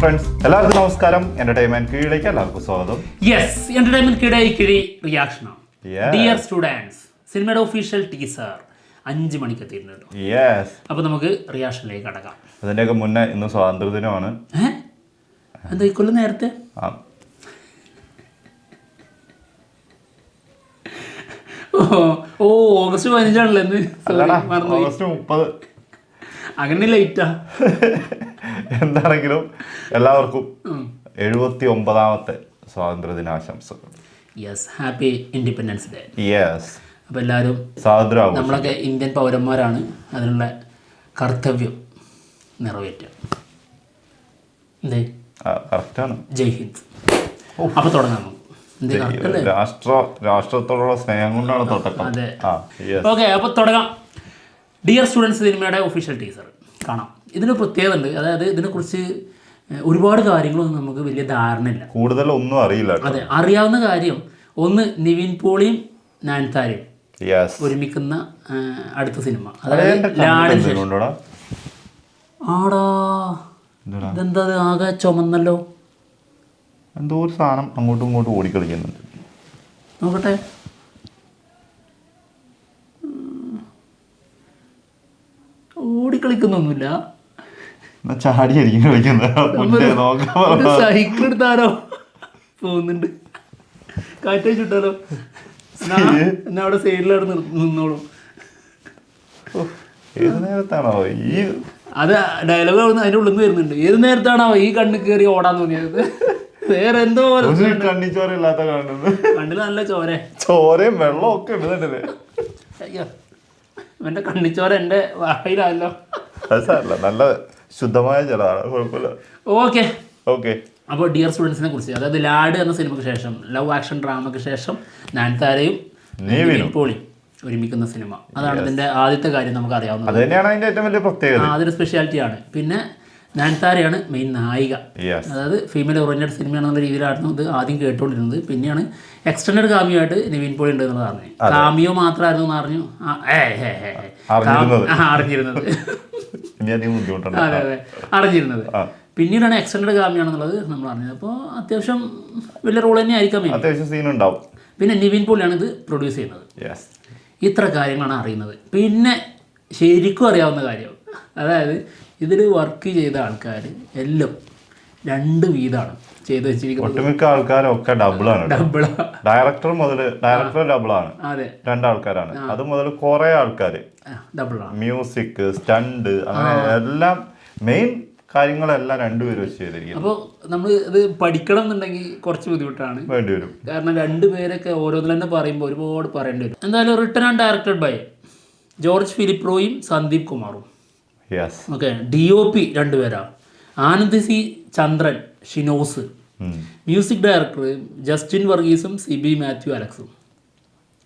Friends, എല്ലാവർക്കും നമസ്കാരം. Entertainment കീഴിലേക്ക് എല്ലാവർക്കും സ്വാഗതം. യെസ്, എന്റർടൈൻമെന്റ് കിഴി റിയാക്ഷനാണ്. ഡിയർ സ്റ്റുഡൻസ് സിനിമയുടെ ഒഫീഷ്യൽ ടീസർ 5 മണിക്ക് എത്തിയിട്ടുണ്ട്. അപ്പൊ നമുക്ക് റിയാക്ഷനിലേക്ക് കടക്കാം. അതിന്റെയൊക്കെ മുന്നേ ഇന്ന് സ്വാതന്ത്ര്യ ദിനമാണ്. എന്താ ഇക്കൊല്ലം നേരത്തെ? ഓഗസ്റ്റ് 15ആണല്ലോ. ഓഗസ്റ്റ് 30. അങ്ങനെ ലൈറ്റാ. എന്താണെങ്കിലും എല്ലാവർക്കും 79ാമത്തെ സ്വാതന്ത്ര്യ ദിനാശംസകൾ. Yes, happy independence day. Yes. അപ്പോൾ എല്ലാവരും സ്വാതന്ത്ര്യം, നമ്മളൊക്കെ ഇന്ത്യൻ പൗരന്മാരാണ്, അതിനുള്ള കർത്തവ്യം നിറവേറ്റുക. എന്തേ? കറക്റ്റാണ്. ജയ് ഹിന്ദ്. അപ്പോൾ തുടങ്ങാം. രാഷ്ട്രത്തോടുള്ള സ്നേഹം കൊണ്ടാണ് തുടക്കം. അതെ. ഓക്കെ, അപ്പോൾ തുടങ്ങാം. ഡിയർ സ്റ്റുഡൻസ് സിനിമയുടെ ഒഫീഷ്യൽ ടീസർ കാണാം. ഇതിന് പ്രത്യേകത ഉണ്ട്. അതായത് ഇതിനെക്കുറിച്ച് ഒരുപാട് കാര്യങ്ങളൊന്നും നമുക്ക് വലിയ ധാരണയില്ല, കൂടുതലൊന്നും അറിയില്ല. അതെ, അറിയാവുന്ന കാര്യം ഒന്ന് നിവിൻ പോളിയും നയൻതാരയും ഒരുമിക്കുന്ന അടുത്ത സിനിമ, അതായത് ലാഡൻ. ആടാ, ഇതെന്താ ആകെ ചുമന്നല്ലോ. എന്തോ ഒരു സാധനം അങ്ങോട്ടും ഇങ്ങോട്ടും ഓടിക്കളിക്കുന്നുണ്ട്. നോക്കട്ടെ. ഓടിക്കളിക്കുന്നൊന്നുമില്ല, ചാടിയായിരിക്കും കളിക്കുന്നത്. സൈക്കിൾ എടുത്താലോ പോകുന്നുണ്ട്. കാറ്റ് ചുട്ടാലോ. എന്നാ അവിടെ സൈഡിലാണ് നിന്നോളും. ഏത് നേരത്താണോ ഈ അത് ഡയലോഗ് അതിൻ്റെ ഉള്ളിൽ നിന്ന് വരുന്നുണ്ട്. ഏത് നേരത്താണോ ഈ കണ്ണ് കയറി ഓടാൻ തോന്നിയത്? വേറെ എന്തോ കണ്ണിച്ചോരയില്ലാത്ത കാണുന്നത്. കണ്ണിൽ നല്ല ചോരയും വെള്ളവും ഒക്കെ ഇടുന്നുണ്ടല്ലേ. അയ്യോ, എൻ്റെ കണ്ണിച്ചോര എൻ്റെ വായിലല്ലോ. നല്ല ശുദ്ധമായ ജലമാണ്, കുഴപ്പമില്ല. Okay okay. അപ്പോൾ ഡിയർ സ്റ്റുഡൻസിനെ കുറിച്ച്, അതായത് ലാഡ് എന്ന സിനിമയ്ക്ക് ശേഷം, ലവ് ആക്ഷൻ ഡ്രാമയ്ക്ക് ശേഷം നയൻതാരയും നിവിൻ പോളിയും ഒരുമിക്കുന്ന സിനിമ. അതാണ് ഇതിൻ്റെ ആദ്യത്തെ കാര്യം നമുക്ക് അറിയാവുന്നത്. അത് തന്നെയാണ് അതിൻ്റെ ഏറ്റവും വലിയ പ്രത്യേകത. അതൊരു സ്പെഷ്യാലിറ്റിയാണ്. പിന്നെ നയൻതാരയാണ് മെയിൻ നായിക. അതായത് ഫീമെയിൽ ഓറിയന്റഡ് സിനിമയാണെന്നുള്ള രീതിയിലായിരുന്നു ഇത് ആദ്യം കേട്ടുകൊണ്ടിരുന്നത്. പിന്നെയാണ് എക്സ്റ്റൻഡഡ് കാമിയോ ആയിട്ട് നിവിൻ പോളി ഉണ്ട് എന്നുള്ളത് അറിഞ്ഞു. കാമിയോ മാത്രമായിരുന്നു എന്ന് അറിഞ്ഞു അറിഞ്ഞിരുന്നത്. അതെ അതെ, അറിഞ്ഞിരുന്നത്. പിന്നീടാണ് എക്സ്റ്റൻഡഡ് കാമിയാണെന്നുള്ളത് നമ്മൾ അറിഞ്ഞത്. അപ്പോൾ അത്യാവശ്യം വലിയ റോൾ തന്നെ ആയിരിക്കാം, അത്യാവശ്യം സീൻ ഉണ്ടാവും. പിന്നെ നിവിൻ പോളിയാണ് ഇത് പ്രൊഡ്യൂസ് ചെയ്യുന്നത്. ഇത്ര കാര്യങ്ങളാണ് അറിയുന്നത്. പിന്നെ ശരിക്കും അറിയാവുന്ന കാര്യം, അതായത് ഇതിൽ വർക്ക് ചെയ്ത ആൾക്കാർ എല്ലാം 2 വീതമാണ് ചെയ്ത് വെച്ചിരിക്കുന്നത്. ഒട്ടുമിക്ക ആൾക്കാരൊക്കെ ഡബിളാണ്. ഡയറക്ടർ ഡബിളാണ്. അതെ, 2 ആൾക്കാരാണ്. അത് മുതൽ കുറെ ആൾക്കാർ ഡബിളാണ്. മ്യൂസിക്, സ്റ്റണ്ട്, അങ്ങനെ എല്ലാം മെയിൻ കാര്യങ്ങളെല്ലാം 2 പേര് വെച്ച് ചെയ്തിരിക്കും. അപ്പോൾ നമ്മൾ ഇത് പഠിക്കണം എന്നുണ്ടെങ്കിൽ കുറച്ച് ബുദ്ധിമുട്ടാണ്, വേണ്ടി വരും. കാരണം 2 പേരൊക്കെ ഓരോന്നിൽ തന്നെ പറയുമ്പോൾ ഒരുപാട് പറയേണ്ടി വരും. എന്തായാലും written and directed by George Philip റോയും സന്ദീപ് കുമാറും. ഓക്കെ. DOP 2 പേരാണ്, Anand C Chandran, Shinos. Music director Justin വർഗീസും സിബി മാത്യു അലക്സും.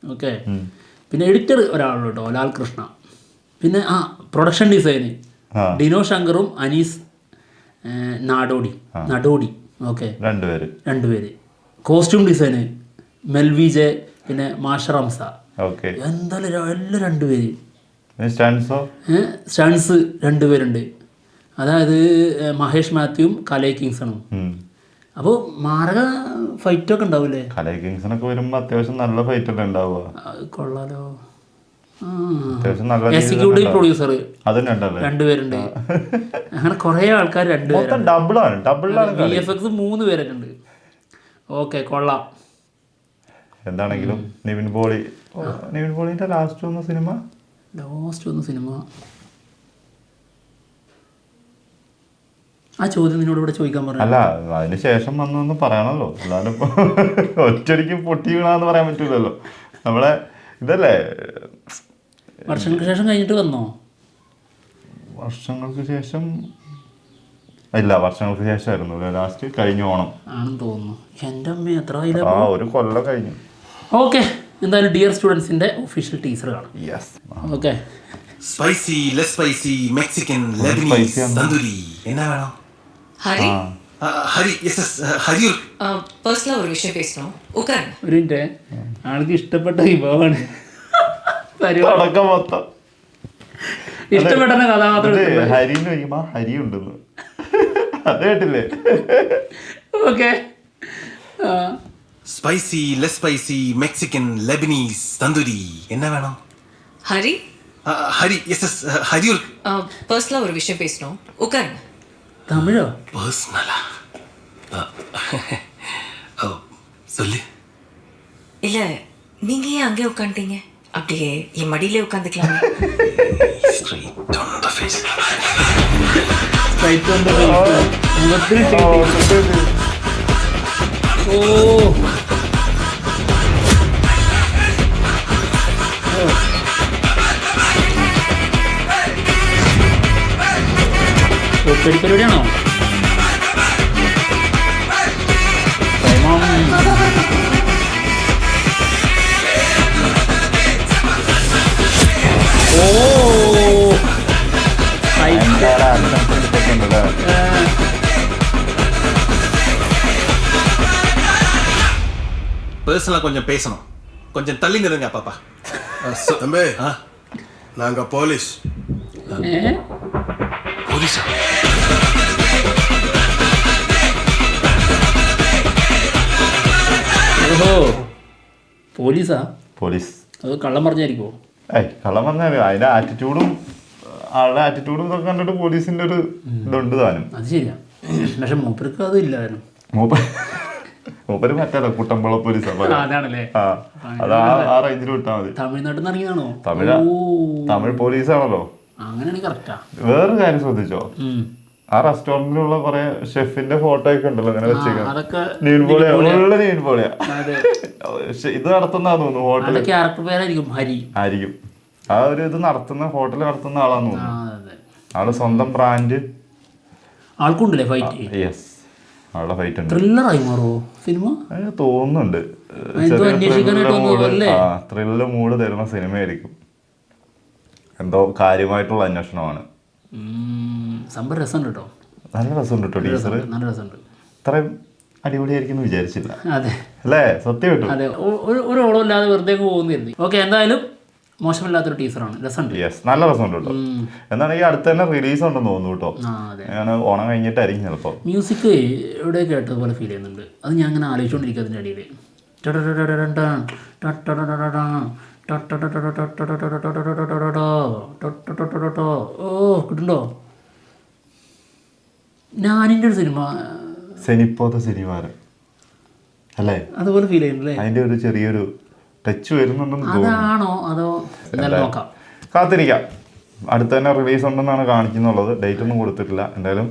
ഓക്കെ. പിന്നെ എഡിറ്റർ ഒരാളുണ്ട് കേട്ടോ, ലാൽ കൃഷ്ണ. പിന്നെ പ്രൊഡക്ഷൻ ഡിസൈന് ഡിനോ ശങ്കറും അനീസ് നടോടി. ഓക്കെ, 2 പേര്. കോസ്റ്റ്യൂം ഡിസൈന് മെൽവി ജെ, പിന്നെ മാഷ റംസ. എന്തായാലും എല്ലാം 2 പേര്. സ്റ്റൺസ് 2 പേരുണ്ട്, അതായത് മഹേഷ് മാത്യുവും കലൈ കിങ്സണും. അപ്പോൾ മാരക ഫൈറ്റൊക്കെ ഉണ്ടാവില്ലേ? കലൈ കിങ്സണൊക്കെ വരുമ്പോൾ അത്യാവശ്യം നല്ല ഫൈറ്റ് ഒക്കെ ഉണ്ടാവുക. കൊള്ളാലോ. എക്സിക്യൂട്ടീവ് പ്രൊഡ്യൂസർ 2 പേരുണ്ട്. അങ്ങനെ കുറേ ആൾക്കാർ 2 പേരാണ്. VFX 3 പേരൊക്കെ ഉണ്ട്. ഓക്കെ, കൊള്ളാം. എന്താണെങ്കിലും നിവിൻ പോളിന്റെ ലാസ്റ്റ് വന്ന സിനിമ ആ ചോദ്യം നിന്നോട് ഇവിടെ ചോദിക്കാൻ പറഞ്ഞു. അല്ല, അതിന് ശേഷം വന്നൊന്നും പറയണല്ലോ, അല്ലാതെ ഒറ്റടിക്ക് പൊട്ടി വീണാന്ന് പറയാൻ പറ്റൂലല്ലോ. നമ്മളെ ഇതല്ലേ വർഷങ്ങൾക്ക് ശേഷം കഴിഞ്ഞിട്ട് വന്നോ? വർഷങ്ങൾക്ക് ശേഷം ഇല്ല, വർഷങ്ങൾക്ക് ശേഷമായിരുന്നു ലാസ്റ്റ്, കഴിഞ്ഞ ഓണം ആണെന്ന് തോന്നുന്നു. എൻ്റെ അമ്മ എത്ര 1 കൊല്ലം കഴിഞ്ഞു. ഓക്കെ, എന്തായാലും ഡിയർ സ്റ്റുഡൻസിന്റെ ഒഫീഷ്യൽ ടീസർ കാണാം. Okay. Spicy less spicy Mexican Lebanese tandoori என்ன வேணும்? ஹரி ஹரி எஸ் ஹரி பர்சனலா ஒரு விஷயம் பேசணும். உட்காருங்க. ഒരു മിനിറ്റ്, ആൾക്ക് ഇഷ്ടപ്പെട്ട വിഭവമാണ്. ഇഷ്ടപ്പെട്ട കഥാപാത്രം ഹരി ഉണ്ടെന്ന് അത് കേട്ടില്ലേ? Okay. Spicy less spicy Mexican Lebanese tandoori என்ன வேணும்? ஹரி ஹரி எஸ் எஸ் ஹரி ஒரு பர்சனலா ஒரு விஷயம் பேசணும், உட்காருங்க. തമിഴോ? பர்சனலா சொல்லு. இல்ல, நீங்க ஏன் அங்கே உட்காந்துட்டீங்க? அப்படியே என் மடியிலே உட்காந்துக்கலாம். Straight on the face. Straight on the face. മുഖത്തിൽ ഇട്ടിട്ട്. ഓ പരിപാടിയാണോ? பர்சனலா கொஞ்சம் பேசணும். கொஞ்சம் தள்ளி நிறுங்க பாப்பா. தம்பி, நாங்க போலீஸ். போலீஸா? ഓഹോ, പോലീസാ? പോലീസ്. അത് കള്ളം പറഞ്ഞായിരിക്കുമോ? കള്ളം പറഞ്ഞാൽ അതിന്റെ ആറ്റിറ്റ്യൂഡും ആളുടെ ആറ്റിറ്റ്യൂഡും ഇതൊക്കെ കണ്ടിട്ട് പോലീസിന്റെ ഒരു ഇതുണ്ട് താനും. അത് ശരിയാ, പക്ഷെ മൂപ്പർക്ക് അത് ഇല്ലായിരുന്നു. മൂപ്പര് മറ്റല്ല കുട്ടമ്പള പോലീസ്. അതാണല്ലേ? അത് ആ റേഞ്ചിൽ വിട്ടാൽ മതി. തമിഴ്നാട്ടിൽ നിന്ന് ഇറങ്ങിയതാണോ? തമിഴ് പോലീസാണല്ലോ. അങ്ങനെയാണെങ്കിൽ കറക്റ്റാ. വേറൊരു കാര്യം ശ്രദ്ധിച്ചോ, ആ റെസ്റ്റോറന്റിലുള്ള കുറെ ഷെഫിന്റെ ഫോട്ടോ ഒക്കെ ഉണ്ടല്ലോ ഇങ്ങനെ വെച്ചേക്കുന്നത്. ഇത് നടത്തുന്ന തോന്നുന്നു ഹോട്ടൽ ക്യാരക്ടർ പേരായിരിക്കും ഹരി ആയിരിക്കും. ആ ഒരു ഇത് നടത്തുന്ന ഹോട്ടൽ നടത്തുന്ന ആളാന്ന് തോന്നുന്നു. ആള് സ്വന്തം ബ്രാൻഡ് ആൾക്കുണ്ടല്ലേ ഫൈറ്റ്? യെസ്, ആളുടെ ഫൈറ്റ് ഉണ്ട്. ത്രില്ലറായി മാറുമോ സിനിമ? തോന്നുന്നുണ്ട്. ത്രില്ല് മൂഡ് തരുന്ന സിനിമയായിരിക്കും. എന്തോ കാര്യമായിട്ടുള്ള അന്വേഷണമാണ്. സംഭവം രസമുണ്ട് കേട്ടോ. നല്ല രസമുണ്ട് കേട്ടോ. ടീച്ചർ നല്ല രസമുണ്ട്. ഇത്രയും അടിപൊളിയായിരിക്കും എന്ന് വിചാരിച്ചില്ല. അതെ അല്ലേ? സത്യം കേട്ടോ. അതെ, ഒരു ഓളമില്ലാതെ വെറുതെ പോകുന്നിരുന്നു. ഓക്കെ, എന്തായാലും മോശമില്ലാത്തൊരു ടീച്ചറാണ്. രസമുണ്ട്. യെസ്, നല്ല രസമുണ്ട് കേട്ടോ. എന്നാണെങ്കിൽ അടുത്ത് തന്നെ റിലീസ് ഉണ്ടെന്ന് തോന്നുന്നു കേട്ടോ. ഞാൻ ഓണം കഴിഞ്ഞിട്ടായിരിക്കും ചിലപ്പോൾ. മ്യൂസിക് എവിടെ കേട്ടതുപോലെ ഫീൽ ചെയ്യുന്നുണ്ട്. അത് ഞാൻ അങ്ങനെ ആലോചിച്ചുകൊണ്ടിരിക്കും അതിൻ്റെ ഇടയിൽ. ഓ കിട്ടുണ്ടോ? ഞാനിൻ്റെ ഒരു സിനിമ സെനിപ്പോത്ത സിനിമാരൻ അല്ലേ? അതുപോലെ ഫീൽ ചെയ്യുന്നുണ്ടല്ലേ? അതിന്റെ ഒരു ചെറിയൊരു ടച്ച് വരുന്നുണ്ടെന്ന് തോന്നുന്നു. അതാണോ അതോ നോക്കാം, കാത്തിരിക്കാം. അടുത്ത് തന്നെ റിലീസ് ഉണ്ടെന്നാണ് കാണിക്കുന്നുള്ളത്. ഡേറ്റ് ഒന്നും കൊടുത്തിട്ടില്ല. എന്തായാലും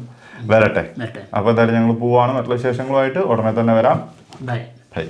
വരട്ടെ. അപ്പോൾ എന്തായാലും ഞങ്ങൾ പോവാണ്. മറ്റുള്ള വിശേഷങ്ങളുമായിട്ട് ഉടനെ തന്നെ വരാം. ബൈ. ബൈ.